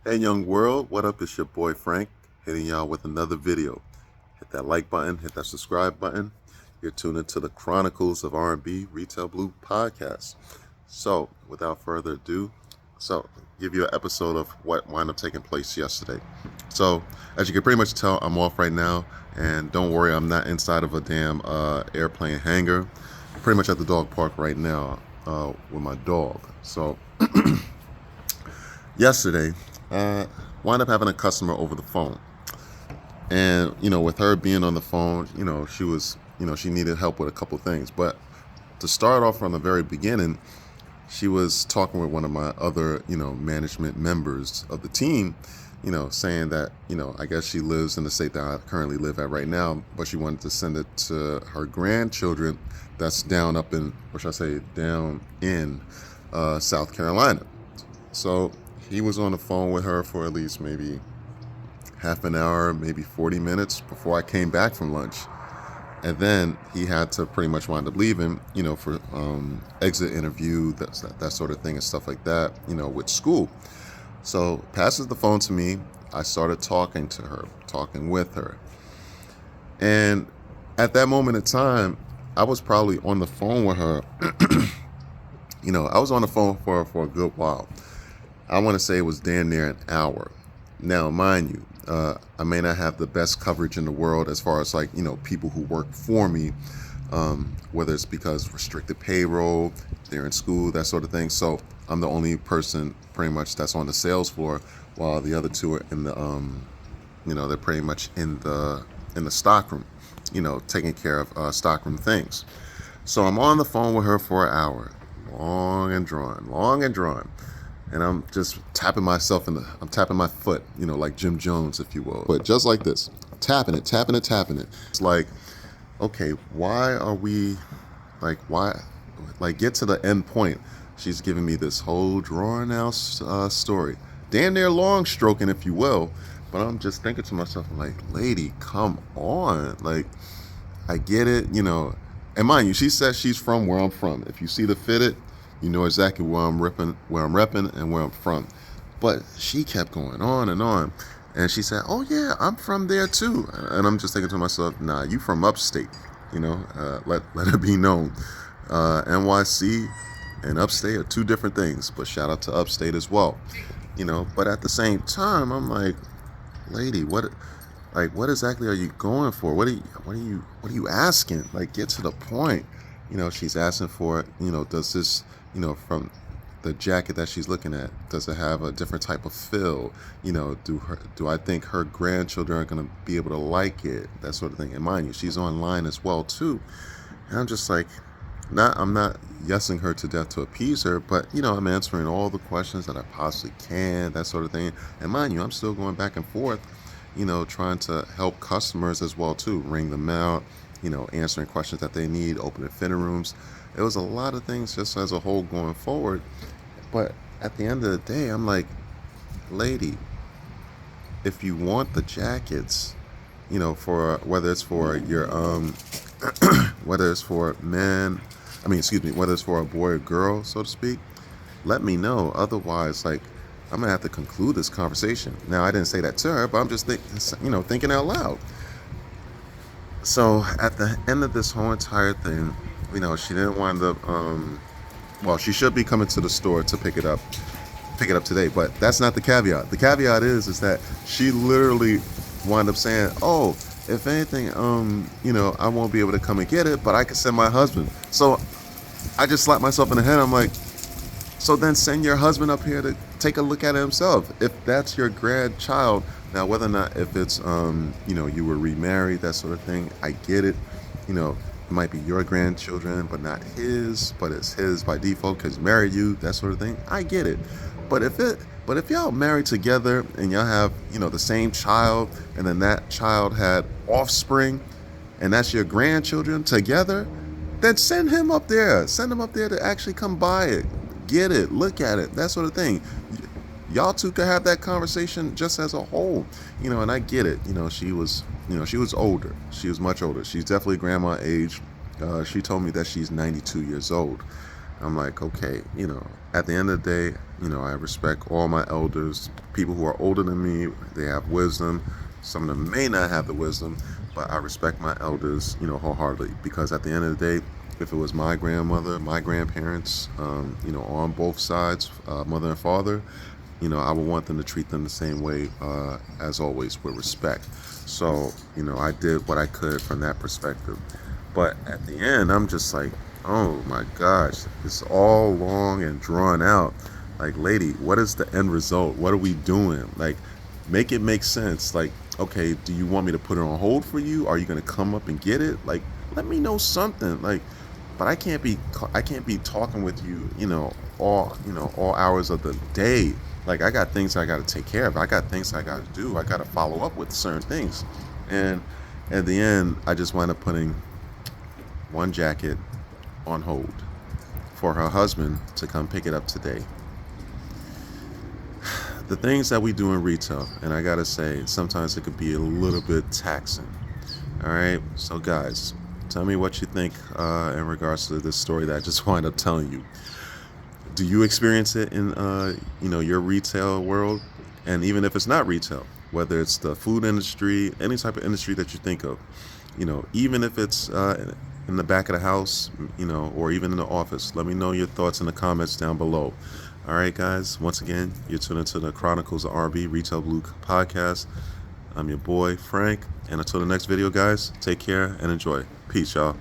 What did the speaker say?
Hey young world, what up? It's your boy Frank hitting y'all with another video. Hit that like button, hit that subscribe button. You're tuned into the Chronicles of R&B Retail Blue podcast. So without further ado, give you an episode of what wound up taking place yesterday. So as you can pretty much tell, I'm off right now, and don't worry, I'm not inside of a damn airplane hangar. I'm pretty much at the dog park right now with my dog. So yesterday, wound up having a customer over the phone. And, with her being on the phone, she was, she needed help with a couple things. But to start off from the very beginning, she was talking with one of my other, management members of the team, saying that, I guess she lives in the state that I currently live at right now, but she wanted to send it to her grandchildren that's down up in, or should I say, down in South Carolina. So he was on the phone with her for at least maybe half an hour, maybe 40 minutes before I came back from lunch. And then he had to pretty much wind up leaving, for exit interview, that sort of thing and stuff like that, with school. So passes the phone to me. I started talking to her, talking with her. And at that moment in time, I was probably on the phone with her. I was on the phone for a good while. I want to say it was damn near an hour. Now, mind you, I may not have the best coverage in the world as far as people who work for me, whether it's because restricted payroll, they're in school, that sort of thing. So I'm the only person pretty much that's on the sales floor, while the other two are in the, they're pretty much in the stockroom, taking care of stockroom things. So I'm on the phone with her for an hour, long and drawn. And I'm just tapping myself I'm tapping my foot, like Jim Jones, if you will. But just like this, tapping it. It's like, okay, why are we, get to the end point. She's giving me this whole drawn out story. Damn near long stroking, if you will. But I'm just thinking to myself, I'm like, lady, come on. Like, I get it, And mind you, she says she's from where I'm from. If you see the fitted, you know exactly where I'm repping and where I'm from. But she kept going on and on. And she said, oh yeah, I'm from there too. And I'm just thinking to myself, nah, you from upstate, let it be known. NYC and upstate are two different things, but shout out to upstate as well. But at the same time, I'm like, lady, what exactly are you going for? What are you asking? Like, get to the point. She's asking for it. Does this, from the jacket that she's looking at, does it have a different type of feel? Do I think her grandchildren are going to be able to like it? That sort of thing. And mind you, she's online as well too. And I'm just like, I'm not yesing her to death to appease her, but I'm answering all the questions that I possibly can, that sort of thing. And mind you, I'm still going back and forth, trying to help customers as well too, ring them out, answering questions that they need, opening fitting rooms. It was a lot of things just as a whole going forward. But at the end of the day, I'm like, lady, if you want the jackets, for whether it's for your whether it's for men, whether it's for a boy or girl, so to speak, let me know. Otherwise, I'm gonna have to conclude this conversation. Now, I didn't say that to her, but I'm just thinking out loud. So at the end of this whole entire thing, she didn't wind up. Well, she should be coming to the store to pick it up today, but that's not the caveat. The caveat is that she literally wound up saying, "Oh, if anything, I won't be able to come and get it, but I can send my husband." So I just slapped myself in the head. I'm like, so then send your husband up here to take a look at it himself. If that's your grandchild. Now, whether or not if it's, you were remarried, that sort of thing, I get it. It might be your grandchildren, but not his, but it's his by default because he married you, that sort of thing. I get it. But if y'all married together and y'all have, the same child, and then that child had offspring, and that's your grandchildren together, then send him up there. Send him up there to actually come by it, get it, look at it, that sort of thing. Y'all two could have that conversation just as a whole, and I get it. She was older. She was much older. She's definitely grandma age. She told me that she's 92 years old. I'm like, okay, at the end of the day, I respect all my elders, people who are older than me. They have wisdom. Some of them may not have the wisdom, but I respect my elders, wholeheartedly. Because at the end of the day, if it was my grandmother, my grandparents, on both sides, mother and father, I would want them to treat them the same way, as always, with respect. So, I did what I could from that perspective. But at the end, I'm just like, oh my gosh, it's all long and drawn out. Like, lady, what is the end result? What are we doing? Like, make it make sense. Like, okay, do you want me to put it on hold for you? Are you gonna come up and get it? Like, let me know something. Like, but I can't be talking with you, all hours of the day. Like, I got things I got to take care of. I got things I got to do. I got to follow up with certain things. And at the end, I just wind up putting one jacket on hold for her husband to come pick it up today. The things that we do in retail, and I gotta say, sometimes it could be a little bit taxing. All right, so guys, tell me what you think, in regards to this story that I just wound up telling you. Do you experience it in, your retail world? And even if it's not retail, whether it's the food industry, any type of industry that you think of, even if it's, in the back of the house, or even in the office, let me know your thoughts in the comments down below. All right, guys, once again, you're tuning into the Chronicles of R&B Retail Blue podcast. I'm your boy, Frank, and until the next video, guys, take care and enjoy. Peace, y'all.